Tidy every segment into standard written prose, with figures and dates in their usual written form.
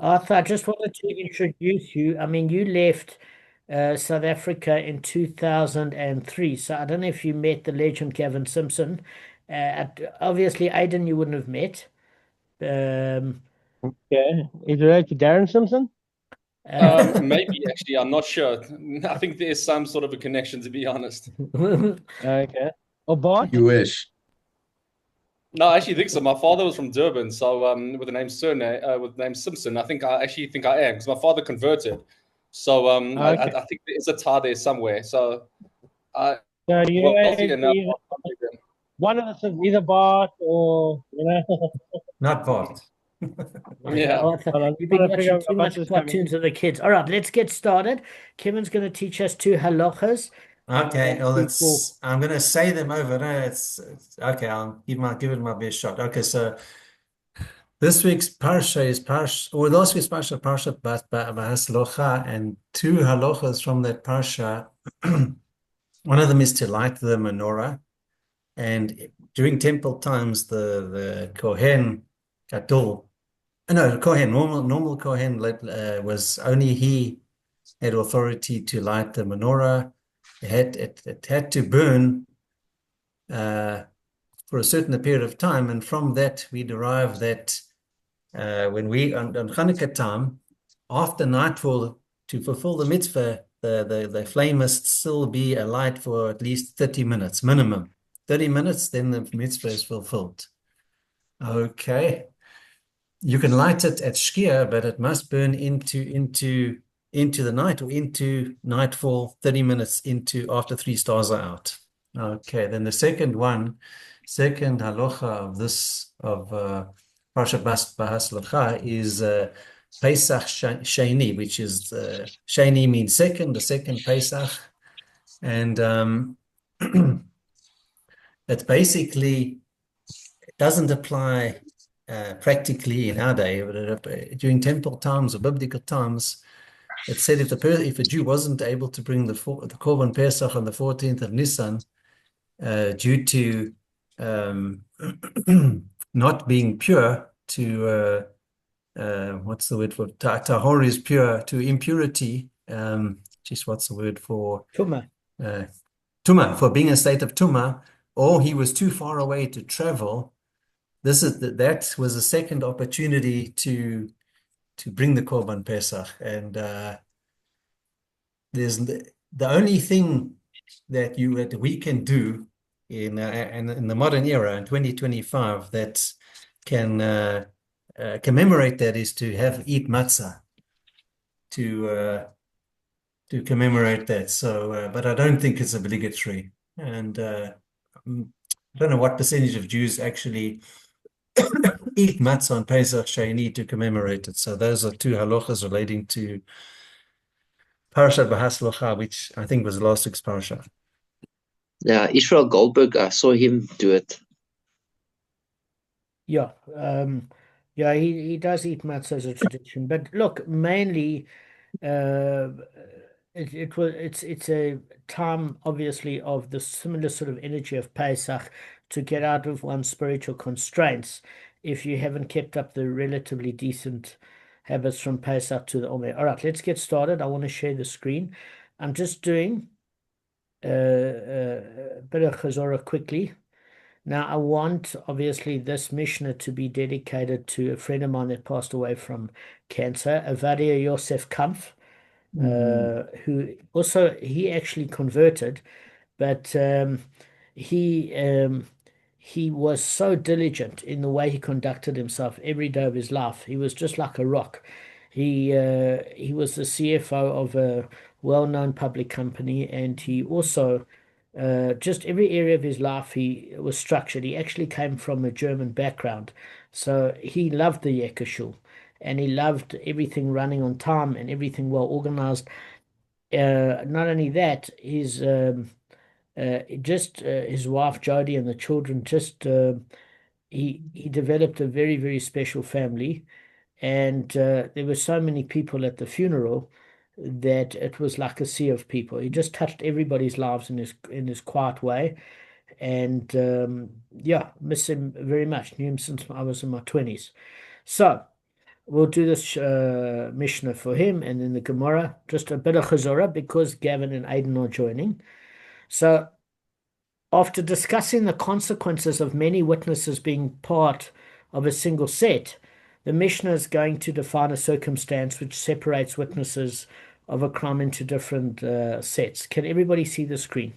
Arthur, I just wanted to introduce you. I mean, you left South Africa in 2003, so I don't know if you met the legend Gavin Simpson. Obviously, Aidan, you wouldn't have met. Um, Okay. Is it related to Darren Simpson? uh, Maybe actually, I'm not sure. I think there is some sort of a connection, to be honest. Okay. Or Bart? You wish. No, I actually think so. My father was from Durban, so with the name with the name Simpson, I actually think I am because my father converted. So Okay. I think there is a tar there somewhere. So uh, So wealthy you're enough. one of the things, either Bart or, Not Bart. Yeah. Arthur, Hold on, I'm you've been trying to figure watching out too what much is coming. cartoons with the kids. All right, let's get started. Kevin's going to teach us two halachas Okay, well, before. I'm gonna say them over. No, it's okay. I'll give it my best shot. Okay, so this week's parsha is parsha, or last week's parsha Bahaslocha, and two halachas from that parsha. One of them is to light the menorah, and during temple times, the Kohen Gadol, no, Kohen, normal Kohen, was only he had authority to light the menorah. It had to burn for a certain period of time, and from that we derive that when we on Hanukkah time, after nightfall, to fulfill the mitzvah, the flame must still be alight for at least 30 minutes minimum. 30 minutes, then the mitzvah is fulfilled. Okay. You can light it at Shkia, but it must burn into the night or into nightfall, 30 minutes into after three stars are out. Okay, then the second halacha of this of Parshat Bahas is Pesach Sheni, which is Sheni means second, the second Pesach, and it basically doesn't apply practically in our day, but during temple times or biblical times, it said if a Jew wasn't able to bring the Korban Pesach on the 14th of Nisan due to not being pure to what's the word for tahor is pure to impurity. Just what's the word for Tuma. uh, tuma, for being in a state of tuma, or he was too far away to travel. That was a second opportunity to bring the Korban Pesach, and there's the only thing that we can do in the modern era in 2025 that can commemorate that is to eat matzah to uh, to commemorate that. So, but I don't think it's obligatory, and I don't know what percentage of Jews actually eat matzah on Pesach Sheni to commemorate it. So those are two halachas relating to Parashat Bahaslocha, which I think was last week's parasha. Yeah, Israel Goldberg, I saw him do it. Yeah, yeah, he does eat matzah as a tradition, but look, mainly, uh, it's a time obviously of the similar sort of energy of Pesach to get out of one's spiritual constraints if you haven't kept up the relatively decent habits from Pesach to the Omer. All right, let's get started. I want to share the screen. I'm just doing a bit of Chazorah quickly. Now, I want obviously this Mishnah to be dedicated to a friend of mine that passed away from cancer, Avadia Yosef Kampf, who also he actually converted, but he he was so diligent in the way he conducted himself every day of his life. He was just like a rock. He was the CFO of a well-known public company, and he also just every area of his life he was structured. He actually came from a German background, so he loved the Yekashul, and he loved everything running on time and everything well organized. Not only that, his wife Jody and the children just he developed a very very special family, and there were so many people at the funeral that it was like a sea of people. He just touched everybody's lives in his quiet way, and yeah, miss him very much. Knew him since I was in my 20s. So we'll do this Mishnah for him, and then the Gemara, just a bit of Chazorah because Gavin and Aidan are joining. So, after discussing the consequences of many witnesses being part of a single set, the Mishnah is going to define a circumstance which separates witnesses of a crime into different sets. Can everybody see the screen?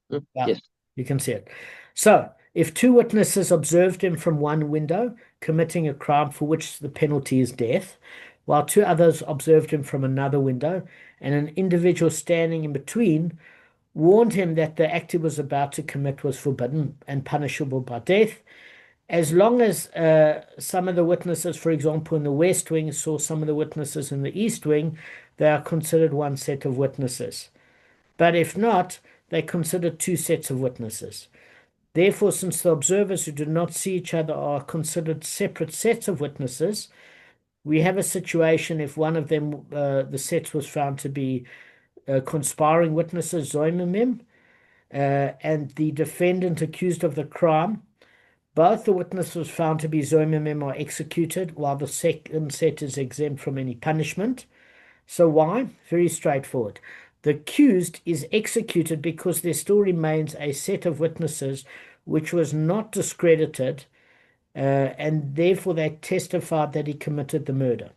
Yeah, Yes. you can see it. So, if two witnesses observed him from one window committing a crime for which the penalty is death, while two others observed him from another window, and an individual standing in between warned him that the act he was about to commit was forbidden and punishable by death, as long as some of the witnesses, for example, in the West Wing, saw some of the witnesses in the East Wing, they are considered one set of witnesses. But if not, they consider two sets of witnesses. Therefore, since the observers who do not see each other are considered separate sets of witnesses, we have a situation if one of them, the sets was found to be conspiring witnesses, zoimimim, and the defendant accused of the crime, both the witnesses was found to be zoimimim are executed, while the second set is exempt from any punishment. So why? Very straightforward. The accused is executed because there still remains a set of witnesses which was not discredited, and therefore they testified that he committed the murder.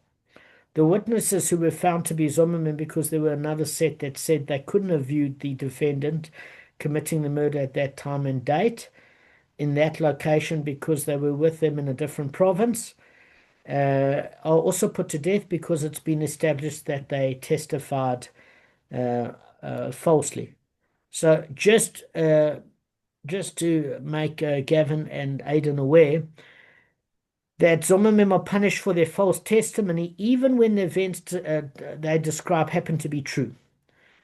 The witnesses who were found to be Zommerman because there were another set that said they couldn't have viewed the defendant committing the murder at that time and date in that location because they were with them in a different province, are also put to death because it's been established that they testified falsely. So just to make Gavin and Aidan aware that Zommermen are punished for their false testimony even when the events they describe happen to be true.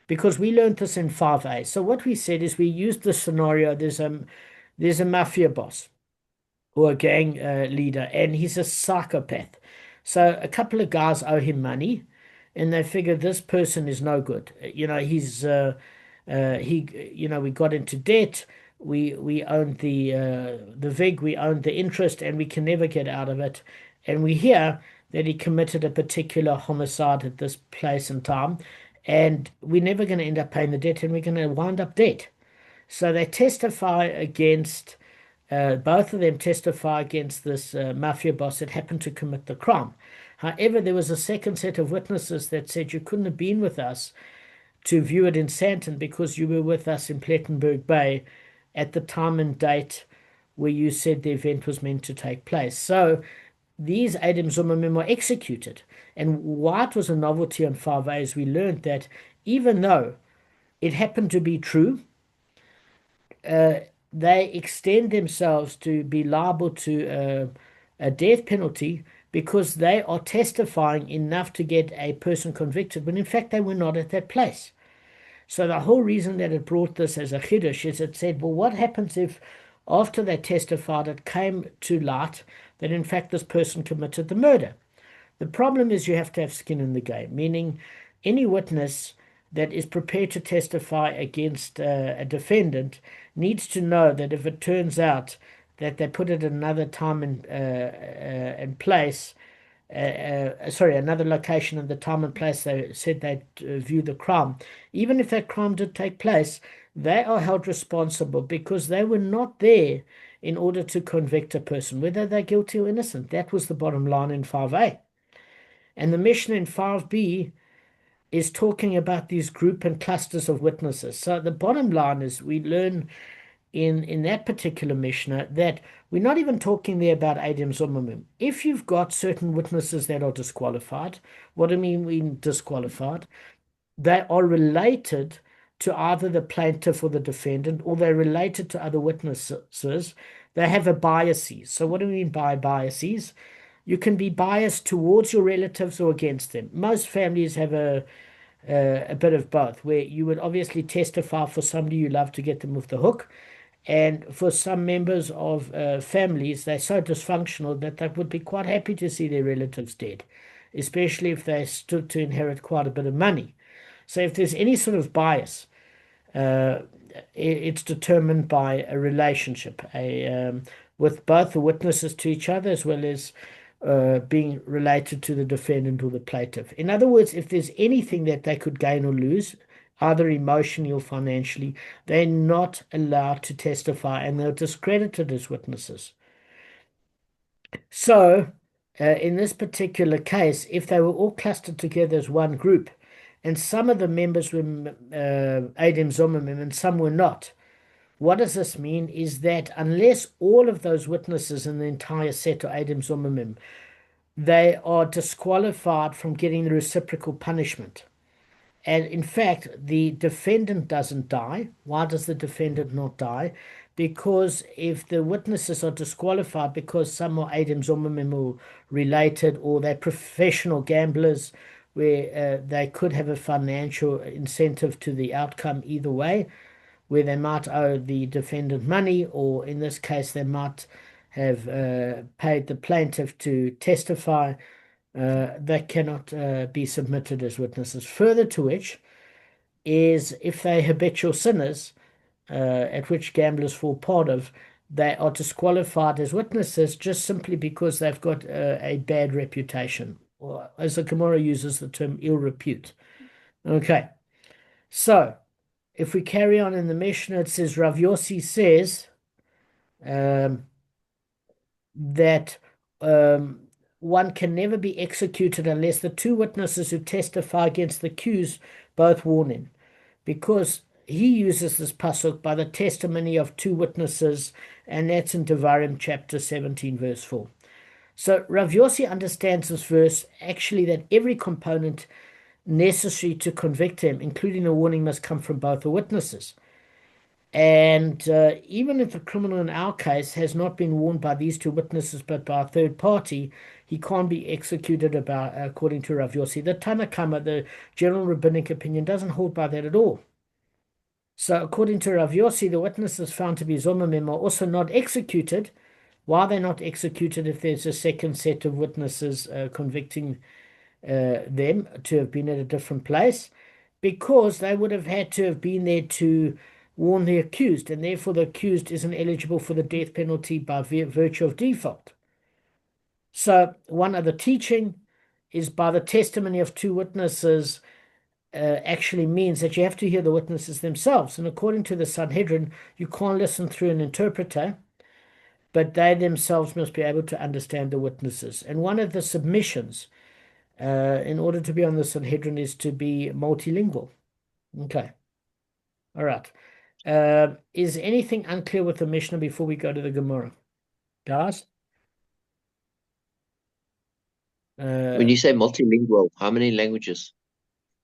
Because we learned this in 5a. So what we said is we used the scenario, there's a mafia boss or a gang leader, and he's a psychopath. So a couple of guys owe him money, and they figure this person is no good. He's we got into debt. We owned the VIG, we owned the interest, and we can never get out of it. And we hear that he committed a particular homicide at this place and time, and we're never going to end up paying the debt, and we're going to wind up dead. So they testify against, both of them testify against this mafia boss that happened to commit the crime. However, there was a second set of witnesses that said you couldn't have been with us to view it in Santon because you were with us in Plettenberg Bay at the time and date where you said the event was meant to take place. So these Adam Zimmerman were executed. And why it was a novelty on 5A is we learned that even though it happened to be true, they extend themselves to be liable to a death penalty because they are testifying enough to get a person convicted when in fact they were not at that place. So the whole reason that it brought this as a chiddush is it said, well, what happens if after they testified it came to light that in fact this person committed the murder? The problem is you have to have skin in the game, meaning any witness that is prepared to testify against a defendant needs to know that if it turns out that they put it another time and place, another location and the time and place they said they'd view the crime, even if that crime did take place, they are held responsible because they were not there in order to convict a person, whether they're guilty or innocent. That was the bottom line in 5a. And the Mishnah in 5b is talking about these group and clusters of witnesses. So the bottom line is we learn in that particular Mishnah that we're not even talking there about Adam Zommerman. If you've got certain witnesses that are disqualified, what do I mean disqualified? They are related to either the plaintiff or the defendant, or they're related to other witnesses. They have a biases. So what do we mean by biases? You can be biased towards your relatives or against them. Most families have a bit of both, where you would obviously testify for somebody you love to get them off the hook. And for some members of families, they're so dysfunctional that they would be quite happy to see their relatives dead, especially if they stood to inherit quite a bit of money. So if there's any sort of bias, it's determined by a relationship, with both the witnesses to each other as well as being related to the defendant or the plaintiff. In other words, if there's anything that they could gain or lose, either emotionally or financially, they're not allowed to testify and they're discredited as witnesses. So, in this particular case, if they were all clustered together as one group, and some of the members were Adem Zomimim and some were not, what does this mean is that unless all of those witnesses in the entire set are Adem Zomimim, they are disqualified from getting the reciprocal punishment. And in fact, the defendant doesn't die. Why does the defendant not die? Because if the witnesses are disqualified because some are Adem Zomimim or related, or they're professional gamblers where they could have a financial incentive to the outcome either way, where they might owe the defendant money, or in this case, they might have paid the plaintiff to testify, that cannot be submitted as witnesses. Further to which is if they habitual sinners, at which gamblers fall part of, they are disqualified as witnesses just simply because they've got a bad reputation, or as the Gemara uses the term, ill repute. Okay, so if we carry on in the Mishnah, it says Rav Yossi says that one can never be executed unless the two witnesses who testify against the accused both warn him, because he uses this pasuk by the testimony of two witnesses, and that's in Devarim chapter 17 verse 4. So Rav Yossi understands this verse actually that every component necessary to convict him, including a warning, must come from both the witnesses. And even if the criminal in our case has not been warned by these two witnesses but by a third party, he can't be executed according to Rav Yossi. The Tanna Kama, the general rabbinic opinion, doesn't hold by that at all. So according to Rav Yossi, the witnesses found to be Zomimim are also not executed. Why are they not executed if there's a second set of witnesses convicting them to have been at a different place? Because they would have had to have been there to warn the accused, and therefore the accused isn't eligible for the death penalty by virtue of default. So one other teaching is by the testimony of two witnesses actually means that you have to hear the witnesses themselves. And according to the Sanhedrin, you can't listen through an interpreter, but they themselves must be able to understand the witnesses. And one of the submissions in order to be on the Sanhedrin is to be multilingual. Okay. All right. Is anything unclear with the Mishnah before we go to the Gemara? Guys? When you say multilingual, how many languages?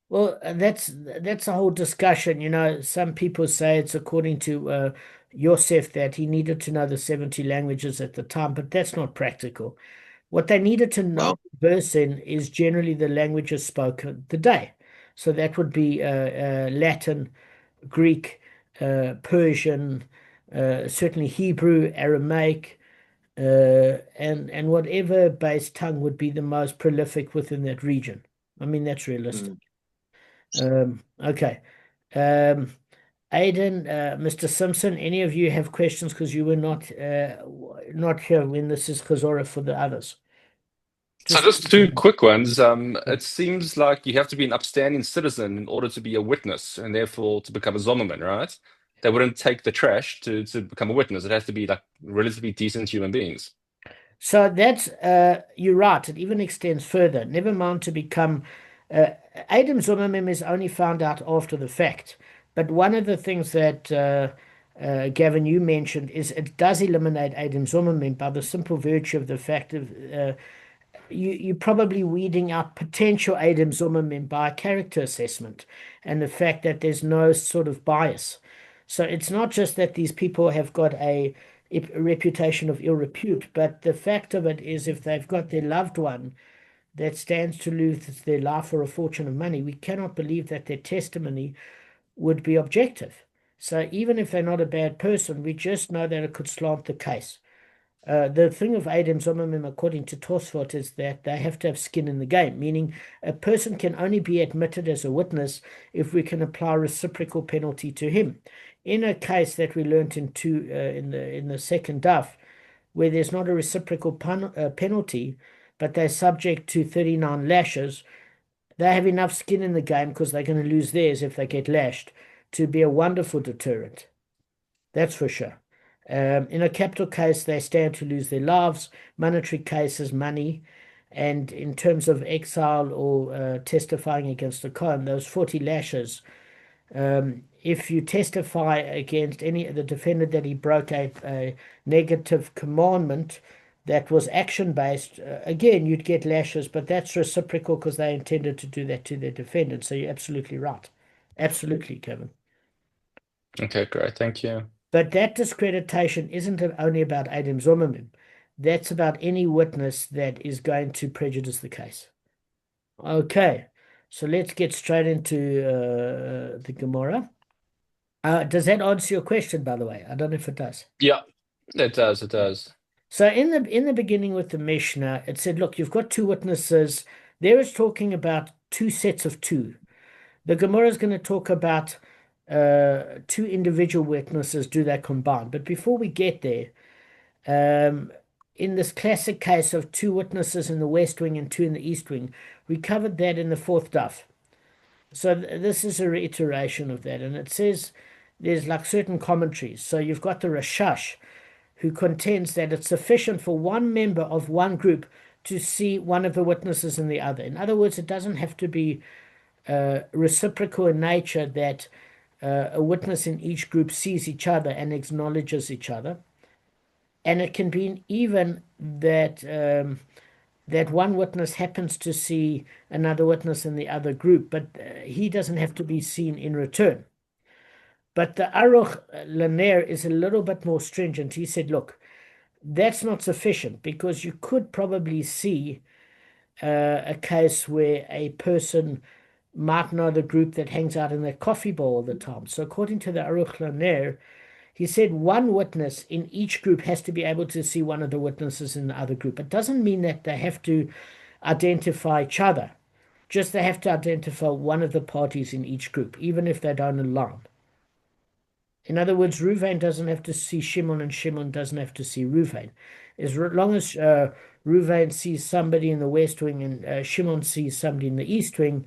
Well, that's a whole discussion. You know, some people say it's according to Yosef that he needed to know the 70 languages at the time, but that's not practical. What they needed to know Wow. verse in is generally the languages spoken today. So that would be Latin, Greek, Persian, certainly Hebrew, Aramaic, and whatever base tongue would be the most prolific within that region. I mean, that's realistic. Okay. Aidan, Mr. Simpson, any of you have questions because you were not here when this is Chazorah for the others? So just two quick ones. It seems like you have to be an upstanding citizen in order to be a witness and therefore to become a Zommerman, right? They wouldn't take the trash to become a witness. It has to be like relatively decent human beings. So that's, you're right. It even extends further. Never mind to become, Adem Zomimim is only found out after the fact. But one of the things that, Gavin, you mentioned is it does eliminate Adem Zomimim by the simple virtue of the fact of, you're probably weeding out potential Adem Zomimim by a character assessment and the fact that there's no sort of bias. So it's not just that these people have got a reputation of ill repute, but the fact of it is if they've got their loved one that stands to lose their life or a fortune of money, we cannot believe that their testimony would be objective. So even if they're not a bad person, we just know that it could slant the case. The thing of Adem Zomimim, according to Tosfot, is that they have to have skin in the game, meaning a person can only be admitted as a witness if we can apply reciprocal penalty to him. In a case that we learnt in the second daf, where there's not a reciprocal penalty, but they're subject to 39 lashes, they have enough skin in the game because they're going to lose theirs if they get lashed to be a wonderful deterrent. That's for sure. In a capital case, they stand to lose their lives. Monetary cases, money. And in terms of exile or testifying against a Kohen, those 40 lashes, if you testify against the defendant that he broke a negative commandment that was action-based, again, you'd get lashes, but that's reciprocal because they intended to do that to their defendant. So you're absolutely right. Absolutely, Kevin. Okay, great. Thank you. But that discreditation isn't only about Adam Zimmerman. That's about any witness that is going to prejudice the case. Okay, so let's get straight into the Gemara. Does that answer your question, by the way? I don't know if it does. Yeah, it does. It does. So in the beginning with the Mishnah, it said, look, you've got two witnesses. There it's talking about two sets of two. The Gemara is going to talk about two individual witnesses. Do they combine? But before we get there, in this classic case of two witnesses in the West Wing and two in the East Wing, we covered that in the fourth daf. So this is a reiteration of that. And it says there's like certain commentaries. So you've got the Rashash, who contends that it's sufficient for one member of one group to see one of the witnesses in the other. In other words, it doesn't have to be reciprocal in nature that a witness in each group sees each other and acknowledges each other. And it can be even that that one witness happens to see another witness in the other group, but he doesn't have to be seen in return. But the Aruch Laner is a little bit more stringent. He said, look, that's not sufficient because you could probably see a case where a person might know the group that hangs out in their coffee bowl all the time. So according to the Aruch Laner, he said one witness in each group has to be able to see one of the witnesses in the other group. It doesn't mean that they have to identify each other. Just they have to identify one of the parties in each group, even if they don't align. In other words, Ruvain doesn't have to see Shimon and Shimon doesn't have to see Ruvain. As long as Ruvain sees somebody in the West Wing and Shimon sees somebody in the East Wing,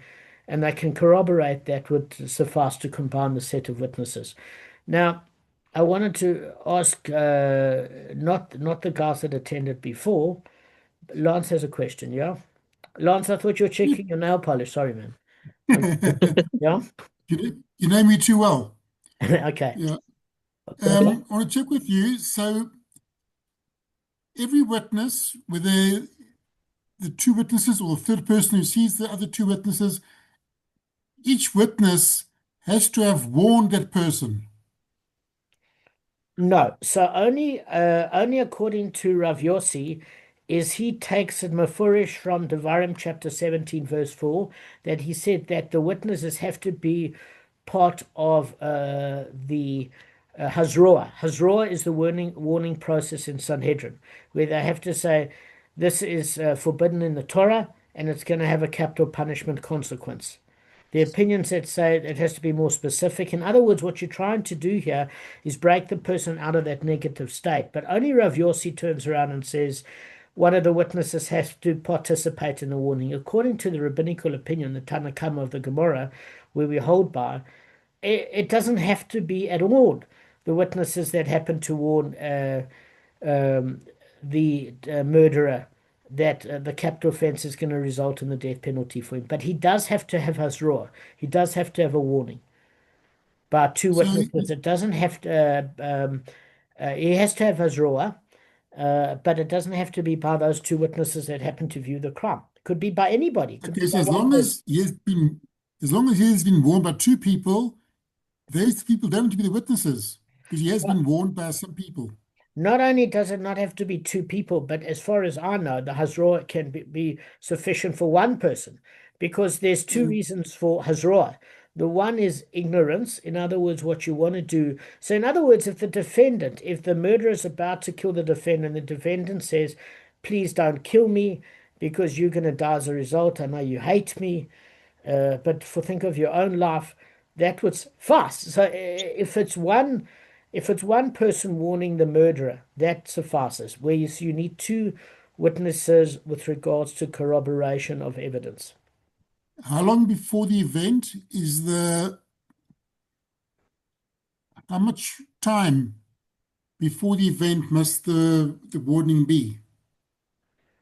and they can corroborate, that would suffice to combine the set of witnesses. Now, I wanted to ask not the guys that attended before. Lance has a question, yeah? Lance, I thought you were checking your nail polish. Sorry, man. Yeah? You know me too well. Okay. Yeah. I want to check with you. So every witness, whether the two witnesses or the third person who sees the other two witnesses, each witness has to have warned that person. No, so only according to Rav Yossi is he takes it mafurish from Devarim chapter 17 verse 4 that he said that the witnesses have to be part of the Hazroah. Hazroah is the warning process in Sanhedrin, where they have to say this is forbidden in the Torah and it's going to have a capital punishment consequence. The opinions that say it has to be more specific. In other words, what you're trying to do here is break the person out of that negative state. But only Rav Yossi turns around and says one of the witnesses has to participate in the warning. According to the rabbinical opinion, the Tanna Kamma of the Gemara, where we hold by, it doesn't have to be at all the witnesses that happen to warn the murderer that the capital offense is going to result in the death penalty for him. But he does have to have Hazroah. He does have to have a warning by two witnesses. It doesn't have to, he has to have Hazroah, but it doesn't have to be by those two witnesses that happen to view the crime. It could be by anybody. Okay, so as long as he has been warned by two people, those people don't have to be the witnesses because he has been warned by some people. Not only does it not have to be two people, but as far as I know, the Hazroah can be sufficient for one person because there's two reasons for Hazroah. The one is ignorance. In other words, what you want to do. So in other words, if the murderer is about to kill the defendant, the defendant says, please don't kill me because you're going to die as a result. I know you hate me, but think of your own life. That was fast. So if it's one person warning the murderer, that suffices. Whereas you need two witnesses with regards to corroboration of evidence. How long before the event how much time before the event must the warning be?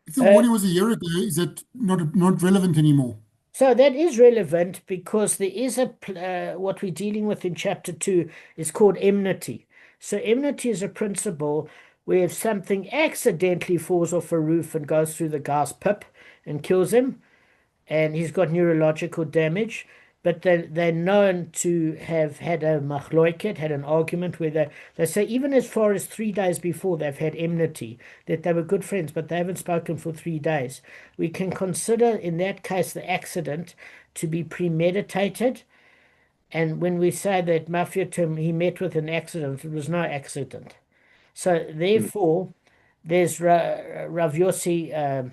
If the warning was a year ago, is that not relevant anymore? So that is relevant because there is what we're dealing with in chapter 2 is called enmity. So enmity is a principle where if something accidentally falls off a roof and goes through the guy's pip and kills him, and he's got neurological damage, but they're known to have had a machloiket, had an argument where they say even as far as 3 days before they've had enmity, that they were good friends, but they haven't spoken for 3 days. We can consider in that case the accident to be premeditated. And when we say that mafia term, he met with an accident, it was no accident. So therefore, there's Rav Yossi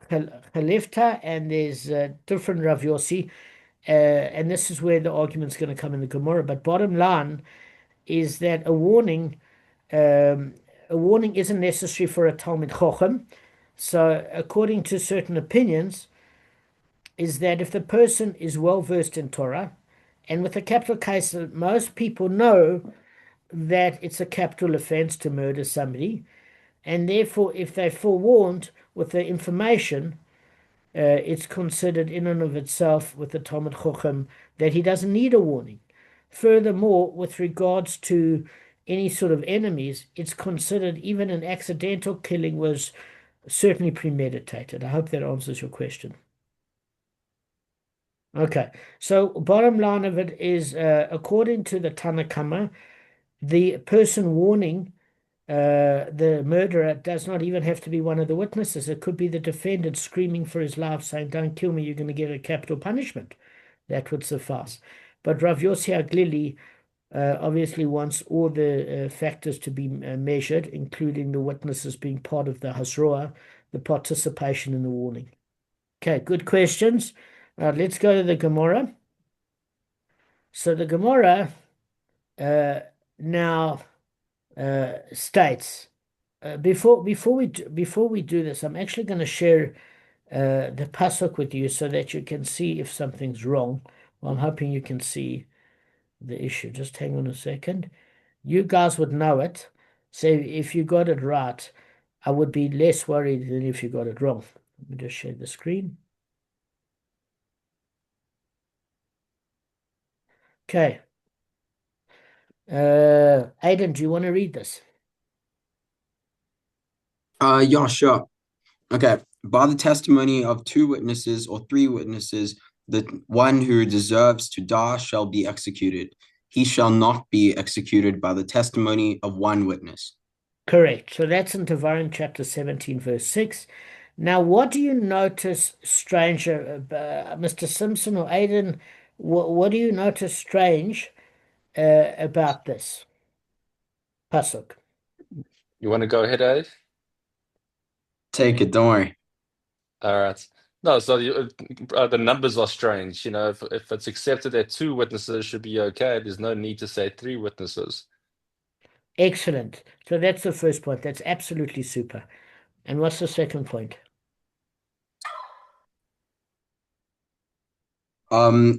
Khalifta, and there's different Rav Yossi, and this is where the argument's going to come in the Gemara. But bottom line is that a warning isn't necessary for a Talmud Chochem. So according to certain opinions, is that if the person is well versed in Torah, and with a capital case, most people know that it's a capital offense to murder somebody, and therefore if they're forewarned with the information, it's considered in and of itself with the Talmud Chochem that he doesn't need a warning. Furthermore, with regards to any sort of enemies, it's considered even an accidental killing was certainly premeditated. I hope that answers your question. Okay, so bottom line of it is, according to the Tanakama, the person warning the murderer does not even have to be one of the witnesses. It could be the defendant screaming for his life, saying, "Don't kill me, you're going to get a capital punishment." That would suffice. But Rav Yossi Aglili obviously wants all the factors to be measured, including the witnesses being part of the Hasroa, the participation in the warning. Okay, good questions. Let's go to the Gemara. So the Gemara now states, before we do this, I'm actually going to share the pasuk with you so that you can see if something's wrong. Well, I'm hoping you can see the issue. Just hang on a second. You guys would know it. So if you got it right, I would be less worried than if you got it wrong. Let me just share the screen. Okay. Aidan, do you want to read this? Yeah, sure. Okay. By the testimony of 2 witnesses or 3 witnesses, the one who deserves to die shall be executed. He shall not be executed by the testimony of 1 witness. Correct. So that's in Devarim chapter 17, verse 6. Now, what do you notice strange, Mr. Simpson or Aidan? What do you notice strange about this pasuk? You want to go ahead, Ed? Take it, don't worry. All right. No, so the numbers are strange. You know, if it's accepted that 2 witnesses should be okay, there's no need to say 3 witnesses. Excellent. So that's the first point. That's absolutely super. And what's the second point?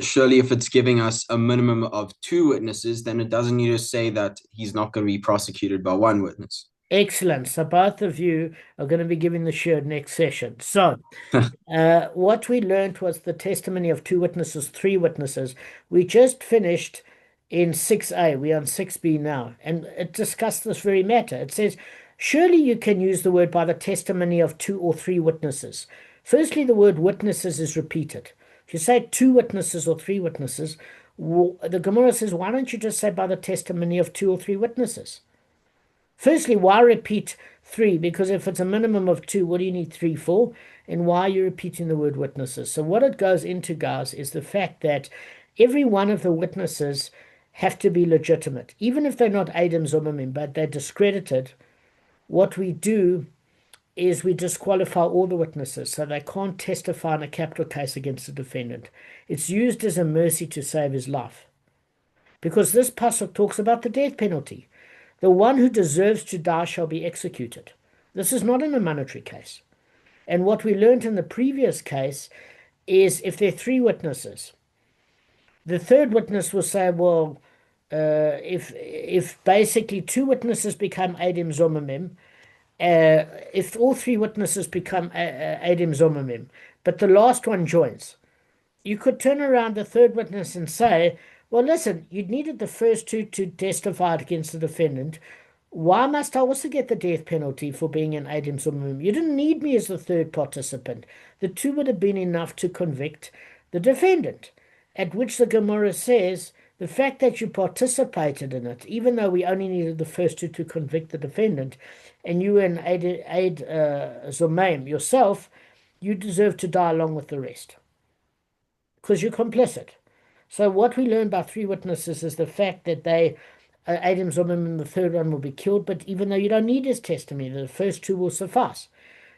Surely if it's giving us a minimum of 2 witnesses, then it doesn't need to say that he's not going to be prosecuted by 1 witness. Excellent. So both of you are going to be giving the shiur next session. So what we learned was the testimony of 2 witnesses, 3 witnesses. We just finished in 6a. We're on 6b now. And it discussed this very matter. It says, surely you can use the word by the testimony of 2 or 3 witnesses. Firstly, the word witnesses is repeated. If you say 2 witnesses or 3 witnesses, the Gemara says, why don't you just say by the testimony of 2 or 3 witnesses? Firstly, why repeat 3? Because if it's a minimum of 2, what do you need 3 for? And why are you repeating the word witnesses? So what it goes into, guys, is the fact that every one of the witnesses have to be legitimate. Even if they're not Adam Zumamim, but they're discredited, what we do is we disqualify all the witnesses, so they can't testify in a capital case against the defendant. It's used as a mercy to save his life. Because this pasuk talks about the death penalty. The one who deserves to die shall be executed. This is not in a monetary case. And what we learned in the previous case is if there are three witnesses, the third witness will say, well, if basically two witnesses become Adim Zomamim, if all three witnesses become Adim Zomamim, but the last one joins, you could turn around the third witness and say, well, listen, you needed the first two to testify against the defendant. Why must I also get the death penalty for being an Adim Zomamim? You didn't need me as the third participant. The two would have been enough to convict the defendant. At which the Gemara says, the fact that you participated in it, even though we only needed the first two to convict the defendant, and you were an Aid Zomaim yourself, you deserve to die along with the rest. Because you're complicit. So what we learn by three witnesses is the fact that they, Adim Zomim and the third one will be killed, but even though you don't need his testimony, the first two will suffice.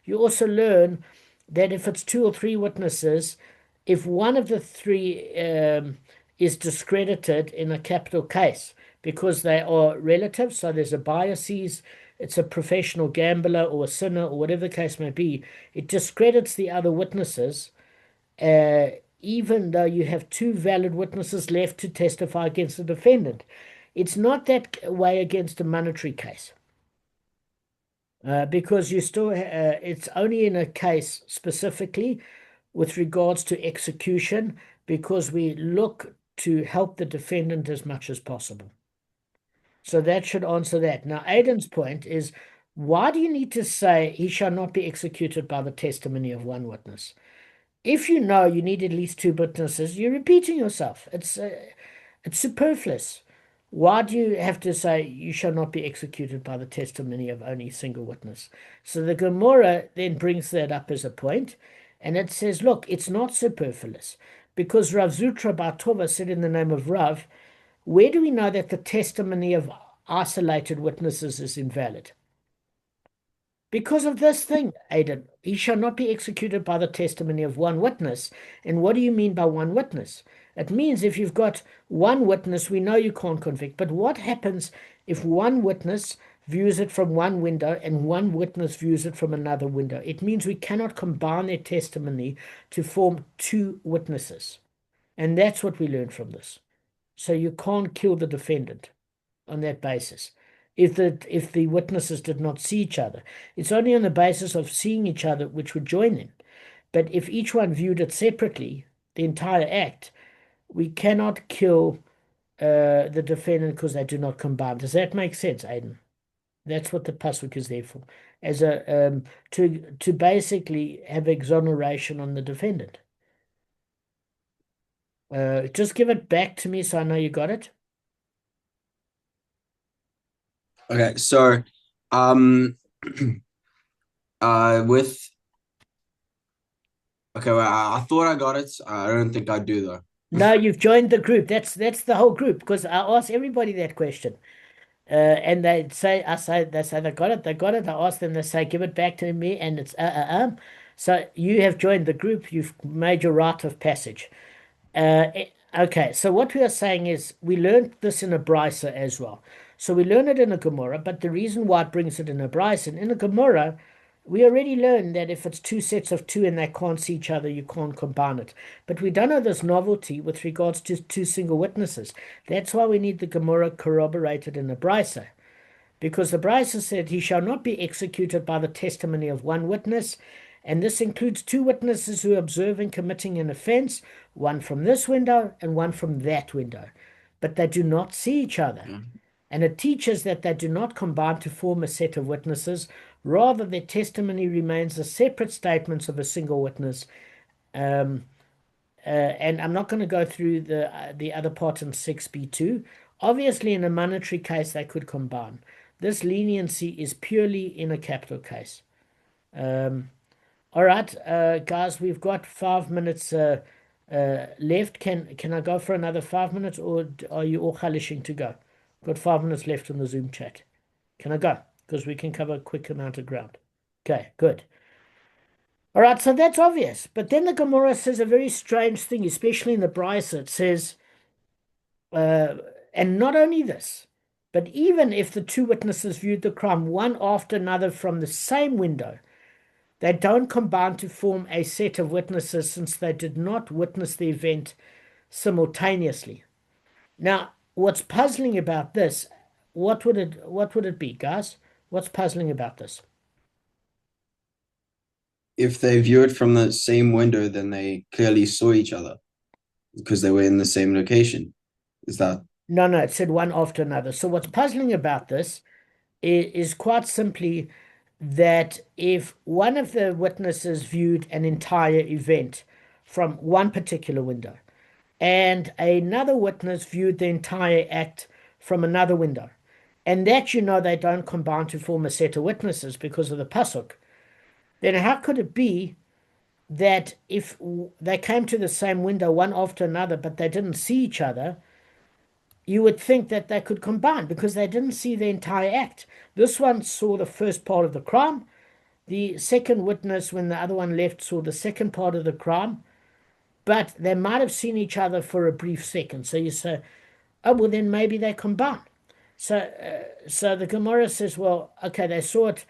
You also learn that if it's two or three witnesses, if one of the three is discredited in a capital case because they are relatives, so there's a biases, it's a professional gambler or a sinner or whatever the case may be, it discredits the other witnesses, even though you have two valid witnesses left to testify against the defendant. It's not that way against a monetary case. Because you still, it's only in a case specifically with regards to execution, because we look to help the defendant as much as possible. So that should answer that. Now, Aidan's point is, why do you need to say he shall not be executed by the testimony of one witness? If you know you need at least two witnesses, you're repeating yourself. It's superfluous. Why do you have to say you shall not be executed by the testimony of only a single witness? So the Gemara then brings that up as a point, and it says, look, it's not superfluous, because Rav Zutra Bar Tova said in the name of Rav, where do we know that the testimony of isolated witnesses is invalid? Because of this thing, Aidan, he shall not be executed by the testimony of one witness. And what do you mean by one witness? It means if you've got one witness, we know you can't convict. But what happens if one witness views it from one window and one witness views it from another window? It means we cannot combine their testimony to form two witnesses. And that's what we learn from this. So you can't kill the defendant on that basis. If the witnesses did not see each other, it's only on the basis of seeing each other which would join them. But if each one viewed it separately, the entire act, we cannot kill the defendant because they do not combine. Does that make sense, Aidan? That's what the pasuk is there for, as a to basically have exoneration on the defendant. Just give it back to me so I know you got it. Okay, so with okay, well, I thought I got it. I don't think I do though. No, you've joined the group. That's the whole group, because I ask everybody that question. And they say they got it, they got it. I ask them, they say, give it back to me, and it's So you have joined the group, you've made your rite of passage. Okay, so what we are saying is we learned this in a brisa as well. So we learn it in a Gemara, but the reason why it brings it in a brisa, in a Gemara, we already learned that if it's two sets of two and they can't see each other, you can't combine it. But we don't know this novelty with regards to two single witnesses. That's why we need the Gemara corroborated in a brisa. Because the brisa said, he shall not be executed by the testimony of one witness, and this includes two witnesses who observe in committing an offense, one from this window and one from that window. But they do not see each other. And it teaches that they do not combine to form a set of witnesses. Rather, their testimony remains as separate statements of a single witness. And I'm not going to go through the other part in 6b2. Obviously, in a monetary case, they could combine. This leniency is purely in a capital case. All right, guys, we've got 5 minutes left. Can I go for another 5 minutes, or are you all halishing to go? Got 5 minutes left on the Zoom chat. Can I go? Because we can cover a quick amount of ground. Okay, good. All right, so that's obvious. But then the Gemara says a very strange thing, especially in the Brisa. It says, and not only this, But even if the two witnesses viewed the crime one after another from the same window, they don't combine to form a set of witnesses since they did not witness the event simultaneously. Now, what's puzzling about this, what would it be, guys? What's puzzling about this? If they view it from the same window, then they clearly saw each other because they were in the same location. Is that? No, it said one after another. So what's puzzling about this is quite simply that if one of the witnesses viewed an entire event from one particular window and another witness viewed the entire act from another window, and that they don't combine to form a set of witnesses because of the pasuk, then how could it be that if they came to the same window one after another but they didn't see each other, you would think that they could combine because they didn't see the entire act. This one saw the first part of the crime. The second witness, when the other one left, saw the second part of the crime, but they might have seen each other for a brief second. So you say, oh, well, then maybe they combine. So the Gemara says, well, okay, they saw it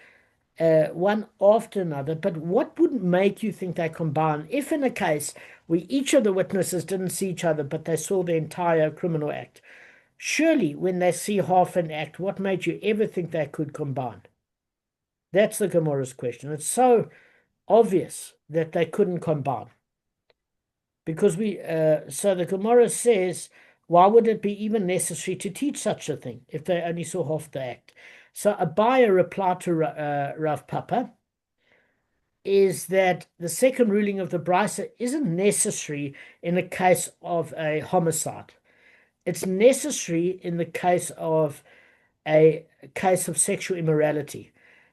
one after another, but what would make you think they combine if in a case where each of the witnesses didn't see each other, but they saw the entire criminal act? Surely, when they see half an act, what made you ever think they could combine? That's the Gemara's question. It's so obvious that they couldn't combine. Because so the Gemara says, why would it be even necessary to teach such a thing if they only saw half the act? So Abaya replied to Rav Papa is that the second ruling of the Brisa isn't necessary in the case of a homicide. It's necessary in the case of a case of sexual immorality.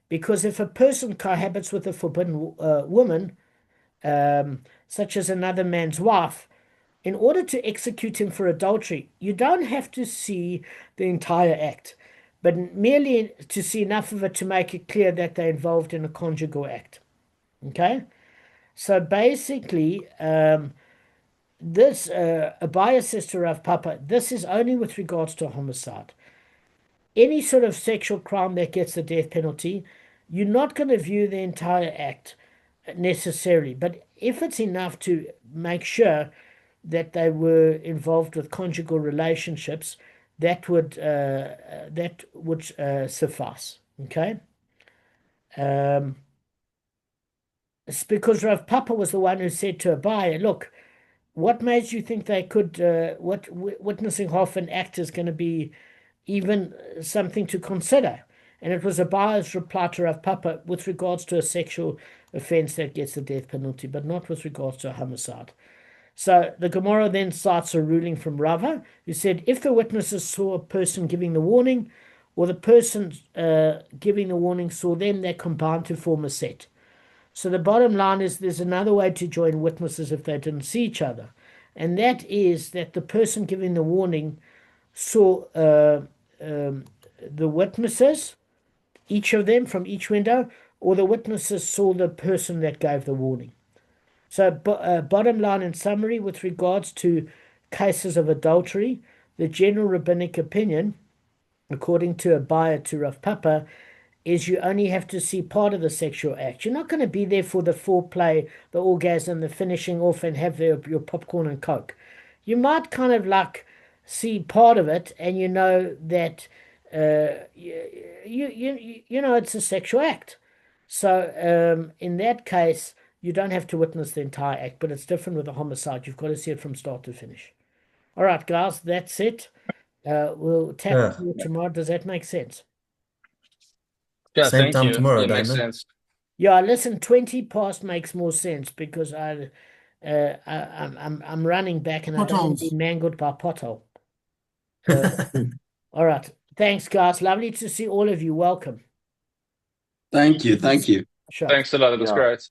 Because if a person cohabits with a forbidden woman, such as another man's wife, in order to execute him for adultery, you don't have to see the entire act, but merely to see enough of it to make it clear that they're involved in a conjugal act. Okay? So basically, this Abaya says to Rav Papa, this is only with regards to homicide. Any sort of sexual crime that gets the death penalty, you're not going to view the entire act necessarily. But if it's enough to make sure that they were involved with conjugal relationships, that would suffice. Okay. It's because Rav Papa was the one who said to Abaya, look, what made you think they could, witnessing half an act is going to be even something to consider? And it was Abaya's reply to Rav Papa with regards to a sexual offense that gets the death penalty, but not with regards to a homicide. So the Gemara then cites a ruling from Rava, who said if the witnesses saw a person giving the warning, or the person giving the warning saw them, they combine to form a set. So the bottom line is there's another way to join witnesses if they didn't see each other. And that is that the person giving the warning saw the witnesses, each of them from each window, or the witnesses saw the person that gave the warning. So bottom line in summary, with regards to cases of adultery, the general rabbinic opinion, according to Abaya to Rav Papa, is you only have to see part of the sexual act. You're not going to be there for the foreplay, the orgasm, the finishing off, and have your popcorn and Coke. You might kind of like see part of it, and you know that you know it's a sexual act. So in that case, you don't have to witness the entire act, but it's different with a homicide. You've got to see it from start to finish. All right, guys, that's it. We'll tackle you tomorrow. Does that make sense? Yeah, Same thank time you. tomorrow, That makes Damon. sense. Yeah, listen, 20 past makes more sense because I'm running back and I don't want to Potholes. be mangled by pothole. All right. Thanks, guys. Lovely to see all of you. Welcome. Thank you. Thank you. Sure. Thanks a lot. It was great.